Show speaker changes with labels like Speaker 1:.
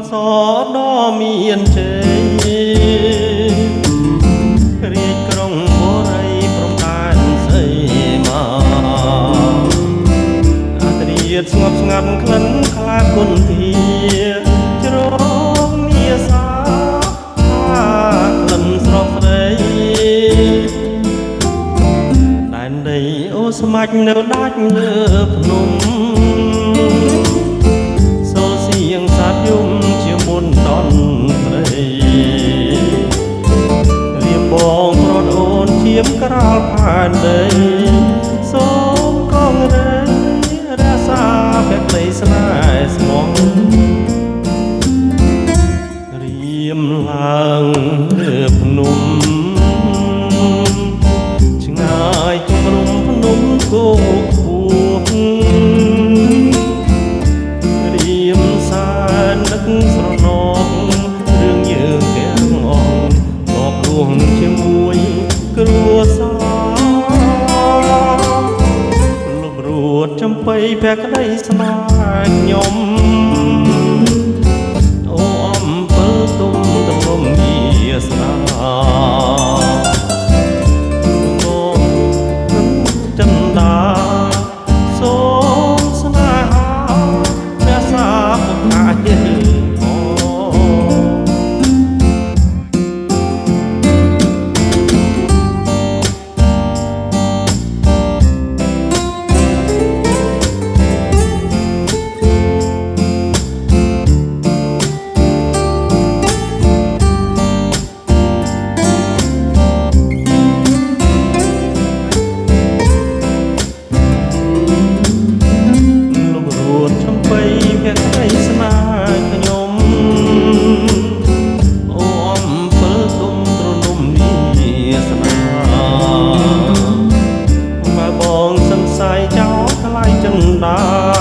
Speaker 1: សដ៏មានជ័យរាជក្រុងបុរីព្រំដែនស្អីមកអត្រាស្ងប់ស្ងាត់ក្លិនខ្លាគុនធាជ្រងនាសាក្លិនស្រស់ស្រីដែនដីអូស្មាច់នៅដាច់លើភ្នំសូរសៀងសាទយំជាមុនតនត្រីរៀបបងប្រដអូនជាមក្រាលផែនដីសូមកងរៃរក្សាភក្តីស្នេហ៍ស្មងរៀមឡើងលើភ្នំឆ្ងាយក្រុមភ្នំគោខ្ពស់រៀមសានឹកស្រណងរឿងយើងទាំងអស់តបរួងជាមួយគ្រួសារលុបរួតចំបៃភក្តីស្នេហ៍ខ្ញុំអូអំពើទុំទំនុំវាសនាចិនដាសូមស្នេហាព្រះសាពុទ្ធអាយចិនដា